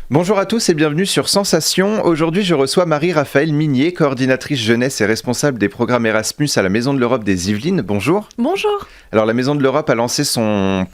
Bonjour à tous et bienvenue sur Sensation. Aujourd'hui, je reçois Marie-Raphaëlle Minier, coordinatrice jeunesse et responsable des programmes Erasmus à la Maison de l'Europe des Yvelines. Bonjour. Bonjour. Alors, la Maison de l'Europe a lancé son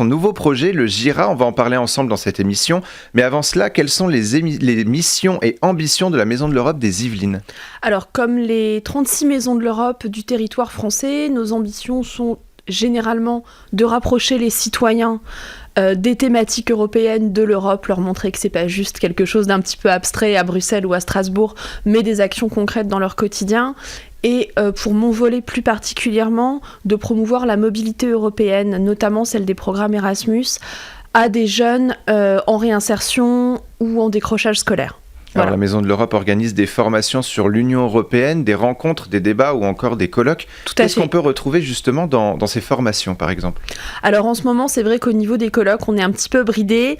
nouveau projet, le GIRA. On va en parler ensemble dans cette émission. Mais avant cela, quelles sont les missions et ambitions de la Maison de l'Europe des Yvelines ? Alors, comme les 36 Maisons de l'Europe du territoire français, nos ambitions sont généralement de rapprocher les citoyens des thématiques européennes de l'Europe, leur montrer que c'est pas juste quelque chose d'un petit peu abstrait à Bruxelles ou à Strasbourg, mais des actions concrètes dans leur quotidien. Et pour mon volet plus particulièrement, de promouvoir la mobilité européenne, notamment celle des programmes Erasmus, à des jeunes en réinsertion ou en décrochage scolaire. Alors, Voilà. la Maison de l'Europe organise des formations sur l'Union européenne, des rencontres, des débats ou encore des colloques. Tout à Qu'est-ce fait. qu'on peut retrouver justement dans ces formations, par exemple ? Alors en ce moment, c'est vrai qu'au niveau des colloques, on est un petit peu bridé,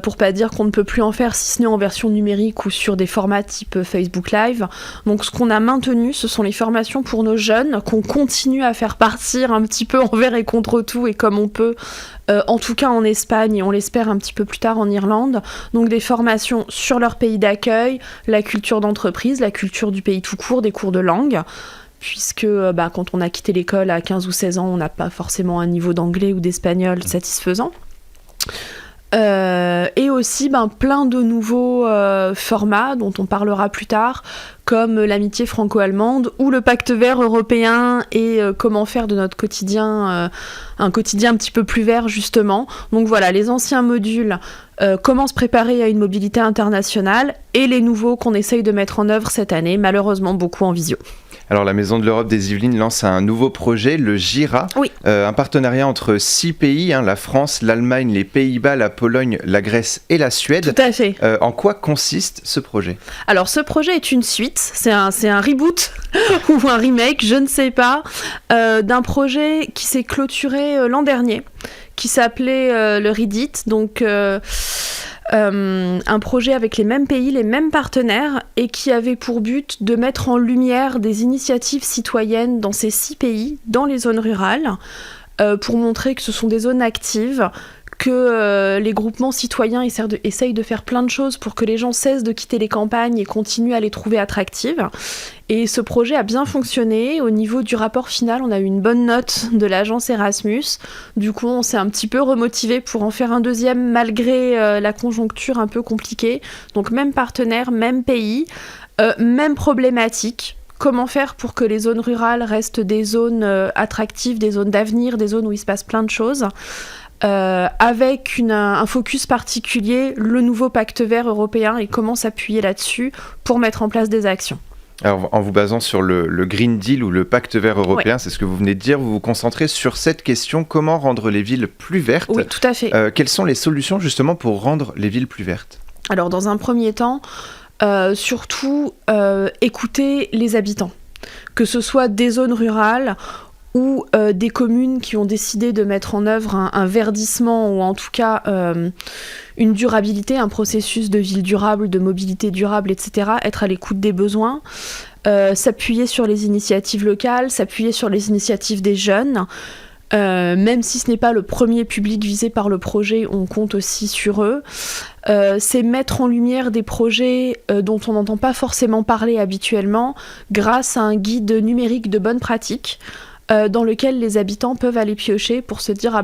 pour pas dire qu'on ne peut plus en faire si ce n'est en version numérique ou sur des formats type Facebook Live. Donc ce qu'on a maintenu, ce sont les formations pour nos jeunes, qu'on continue à faire partir un petit peu envers et contre tout et comme on peut, en tout cas en Espagne et on l'espère un petit peu plus tard en Irlande. Donc des formations sur leur pays d'accueil, la culture d'entreprise, la culture du pays tout court, des cours de langue. Puisque quand on a quitté l'école à 15 ou 16 ans, on n'a pas forcément un niveau d'anglais ou d'espagnol satisfaisant. Et aussi plein de nouveaux formats dont on parlera plus tard, comme l'amitié franco-allemande ou le pacte vert européen et comment faire de notre quotidien un quotidien un petit peu plus vert justement. Donc voilà, les anciens modules, comment se préparer à une mobilité internationale, et les nouveaux qu'on essaye de mettre en œuvre cette année, malheureusement beaucoup en visio. Alors, la Maison de l'Europe des Yvelines lance un nouveau projet, le GIRA, Oui. Un partenariat entre 6 pays, la France, l'Allemagne, les Pays-Bas, la Pologne, la Grèce et la Suède. Tout à fait. En quoi consiste ce projet ? Alors ce projet est une suite, c'est un reboot ou un remake, je ne sais pas, d'un projet qui s'est clôturé l'an dernier, qui s'appelait le REDIT, donc un projet avec les mêmes pays, les mêmes partenaires, et qui avait pour but de mettre en lumière des initiatives citoyennes dans ces 6 pays, dans les zones rurales, pour montrer que ce sont des zones actives, que les groupements citoyens essayent de faire plein de choses pour que les gens cessent de quitter les campagnes et continuent à les trouver attractives. Et ce projet a bien fonctionné. Au niveau du rapport final, on a eu une bonne note de l'agence Erasmus. Du coup, on s'est un petit peu remotivé pour en faire un deuxième, malgré la conjoncture un peu compliquée. Donc même partenaire, même pays, même problématique. Comment faire pour que les zones rurales restent des zones attractives, des zones d'avenir, des zones où il se passe plein de choses, avec un focus particulier, le nouveau pacte vert européen, et comment s'appuyer là-dessus pour mettre en place des actions. Alors, en vous basant sur le Green Deal ou le pacte vert européen, C'est ce que vous venez de dire, vous vous concentrez sur cette question, comment rendre les villes plus vertes ? Oui, tout à fait. Quelles sont les solutions justement pour rendre les villes plus vertes ? Alors dans un premier temps, surtout écouter les habitants, que ce soit des zones rurales ou des communes qui ont décidé de mettre en œuvre un verdissement, ou en tout cas une durabilité, un processus de ville durable, de mobilité durable, etc. Être à l'écoute des besoins, s'appuyer sur les initiatives locales, s'appuyer sur les initiatives des jeunes. Même si ce n'est pas le premier public visé par le projet, on compte aussi sur eux. C'est mettre en lumière des projets dont on n'entend pas forcément parler habituellement, grâce à un guide numérique de bonnes pratiques, dans lequel les habitants peuvent aller piocher pour se dire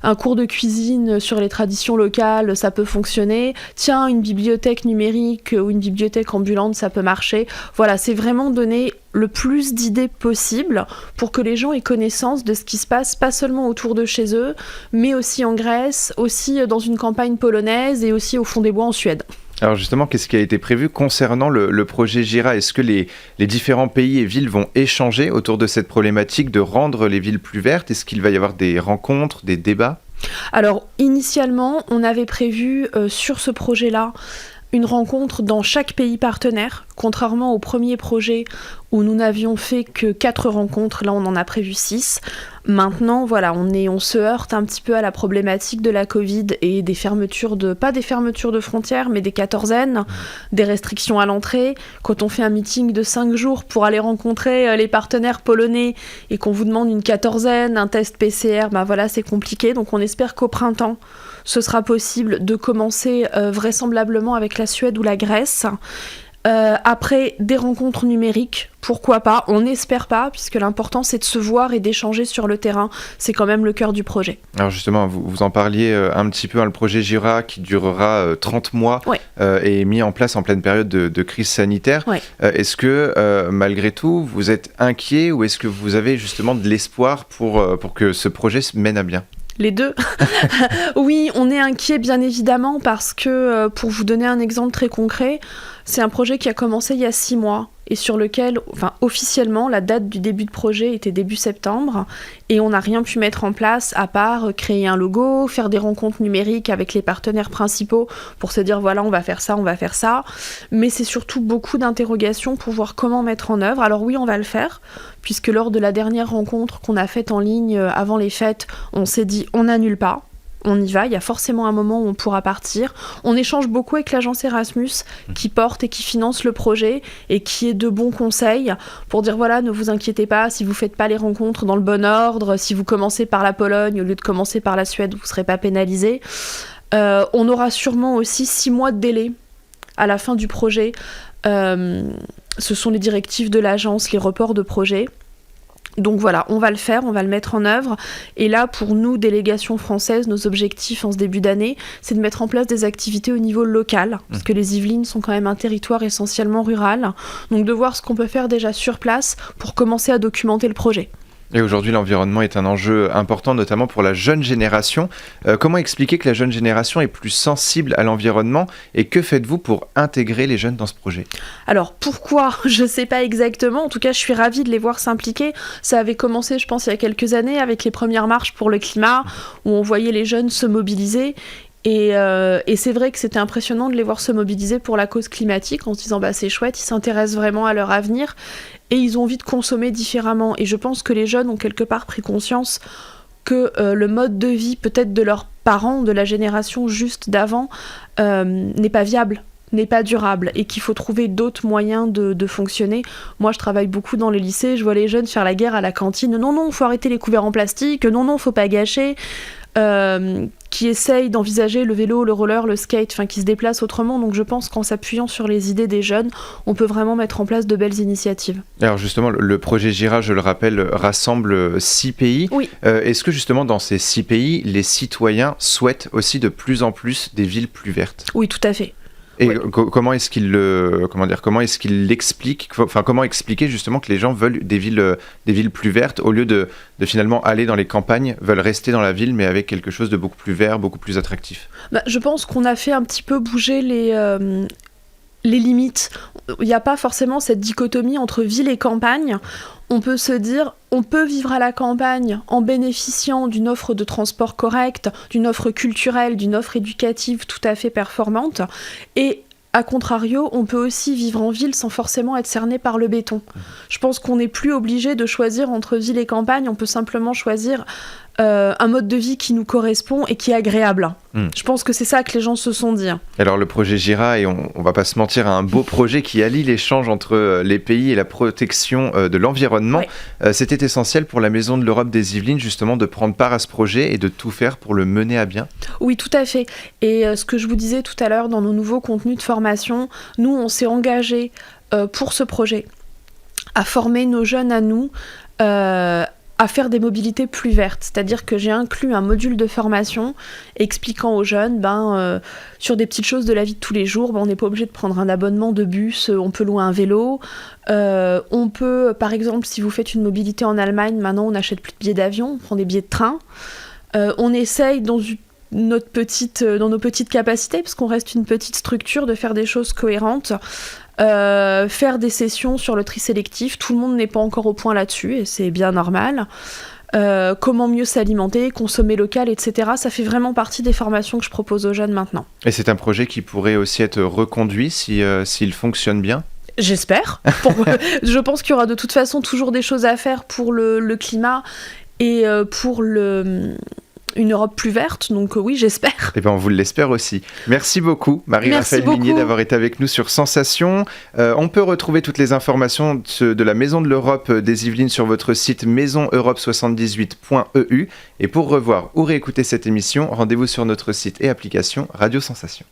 un cours de cuisine sur les traditions locales, ça peut fonctionner. Tiens, une bibliothèque numérique ou une bibliothèque ambulante, ça peut marcher. Voilà, c'est vraiment donner le plus d'idées possible pour que les gens aient connaissance de ce qui se passe, pas seulement autour de chez eux, mais aussi en Grèce, aussi dans une campagne polonaise et aussi au fond des bois en Suède. Alors justement, qu'est-ce qui a été prévu concernant le projet GIRA ? Est-ce que les différents pays et villes vont échanger autour de cette problématique de rendre les villes plus vertes ? Est-ce qu'il va y avoir des rencontres, des débats ? Alors, initialement, on avait prévu sur ce projet-là une rencontre dans chaque pays partenaire, Contrairement au premier projet où nous n'avions fait que 4 rencontres, là on en a prévu 6. Maintenant, voilà, on se heurte un petit peu à la problématique de la Covid et des fermetures pas des fermetures de frontières, mais des quatorzaines, des restrictions à l'entrée. Quand on fait un meeting de 5 jours pour aller rencontrer les partenaires polonais et qu'on vous demande une quatorzaine, un test PCR, voilà, c'est compliqué. Donc on espère qu'au printemps, ce sera possible de commencer vraisemblablement avec la Suède ou la Grèce. Après, des rencontres numériques, pourquoi pas, on n'espère pas, puisque l'important c'est de se voir et d'échanger sur le terrain, c'est quand même le cœur du projet. Alors justement, vous en parliez un petit peu, le projet Jira qui durera 30 mois et est mis en place en pleine période de crise sanitaire. Est-ce que malgré tout, vous êtes inquiet ou est-ce que vous avez justement de l'espoir pour que ce projet se mène à bien ? Les deux. Oui, on est inquiet bien évidemment parce que, pour vous donner un exemple très concret, c'est un projet qui a commencé il y a 6 mois et sur lequel, officiellement, la date du début de projet était début septembre et on n'a rien pu mettre en place à part créer un logo, faire des rencontres numériques avec les partenaires principaux pour se dire voilà, on va faire ça. Mais c'est surtout beaucoup d'interrogations pour voir comment mettre en œuvre. Alors oui, on va le faire, puisque lors de la dernière rencontre qu'on a faite en ligne avant les fêtes, on s'est dit on n'annule pas. On y va, il y a forcément un moment où on pourra partir. On échange beaucoup avec l'agence Erasmus qui porte et qui finance le projet et qui est de bons conseils pour dire voilà, ne vous inquiétez pas, si vous ne faites pas les rencontres dans le bon ordre, si vous commencez par la Pologne au lieu de commencer par la Suède, vous ne serez pas pénalisés. On aura sûrement aussi 6 mois de délai à la fin du projet. Ce sont les directives de l'agence, les reports de projet. Donc voilà, on va le faire, on va le mettre en œuvre. Et là, pour nous, délégation française, nos objectifs en ce début d'année, c'est de mettre en place des activités au niveau local, parce que les Yvelines sont quand même un territoire essentiellement rural. Donc de voir ce qu'on peut faire déjà sur place pour commencer à documenter le projet. Et aujourd'hui, l'environnement est un enjeu important, notamment pour la jeune génération. Comment expliquer que la jeune génération est plus sensible à l'environnement et que faites-vous pour intégrer les jeunes dans ce projet ? Alors, pourquoi ? Je ne sais pas exactement. En tout cas, je suis ravie de les voir s'impliquer. Ça avait commencé, je pense, il y a quelques années avec les premières marches pour le climat, où on voyait les jeunes se mobiliser. Et c'est vrai que c'était impressionnant de les voir se mobiliser pour la cause climatique en se disant c'est chouette, ils s'intéressent vraiment à leur avenir et ils ont envie de consommer différemment. Et je pense que les jeunes ont quelque part pris conscience que le mode de vie peut-être de leurs parents, de la génération juste d'avant, n'est pas viable, n'est pas durable et qu'il faut trouver d'autres moyens de fonctionner. Moi, je travaille beaucoup dans les lycées, je vois les jeunes faire la guerre à la cantine. Non, faut arrêter les couverts en plastique. Non, faut pas gâcher. Qui essayent d'envisager le vélo, le roller, le skate, qui se déplacent autrement. Donc je pense qu'en s'appuyant sur les idées des jeunes, on peut vraiment mettre en place de belles initiatives. Alors justement, le projet Jira, je le rappelle, rassemble 6 pays. Oui. Est-ce que justement dans ces 6 pays, les citoyens souhaitent aussi de plus en plus des villes plus vertes ? Oui, tout à fait. Et comment est-ce qu'il l'explique, comment expliquer justement que les gens veulent des villes plus vertes au lieu de finalement aller dans les campagnes, veulent rester dans la ville mais avec quelque chose de beaucoup plus vert, beaucoup plus attractif. Je pense qu'on a fait un petit peu bouger les limites. Il n'y a pas forcément cette dichotomie entre ville et campagne. On peut se dire, on peut vivre à la campagne en bénéficiant d'une offre de transport correcte, d'une offre culturelle, d'une offre éducative tout à fait performante. Et a contrario, on peut aussi vivre en ville sans forcément être cerné par le béton. Je pense qu'on n'est plus obligé de choisir entre ville et campagne, on peut simplement choisir un mode de vie qui nous correspond et qui est agréable. Je pense que c'est ça que les gens se sont dit. Alors le projet Jira, et on va pas se mentir, un beau projet qui allie l'échange entre les pays et la protection de l'environnement. C'était essentiel pour la Maison de l'Europe des Yvelines justement de prendre part à ce projet et de tout faire pour le mener à bien. Oui, tout à fait. Et ce que je vous disais tout à l'heure dans nos nouveaux contenus de formation, nous on s'est engagés pour ce projet à former nos jeunes à nous à faire des mobilités plus vertes. C'est-à-dire que j'ai inclus un module de formation expliquant aux jeunes, sur des petites choses de la vie de tous les jours, on n'est pas obligé de prendre un abonnement de bus, on peut louer un vélo. On peut, par exemple, si vous faites une mobilité en Allemagne, maintenant on n'achète plus de billets d'avion, on prend des billets de train. On essaye dans nos petites capacités, parce qu'on reste une petite structure, de faire des choses cohérentes. Faire des sessions sur le tri sélectif, tout le monde n'est pas encore au point là-dessus et c'est bien normal. Comment mieux s'alimenter, consommer local, etc. Ça fait vraiment partie des formations que je propose aux jeunes maintenant. Et c'est un projet qui pourrait aussi être reconduit s'il fonctionne bien ? J'espère. Je pense qu'il y aura de toute façon toujours des choses à faire pour le climat et pour une Europe plus verte, donc oui, j'espère. Et on vous l'espère aussi. Merci beaucoup, Marie-Raphaëlle Minier, d'avoir été avec nous sur Sensation. On peut retrouver toutes les informations de la Maison de l'Europe des Yvelines sur votre site maisoneurope78.eu. Et pour revoir ou réécouter cette émission, rendez-vous sur notre site et application Radio Sensation.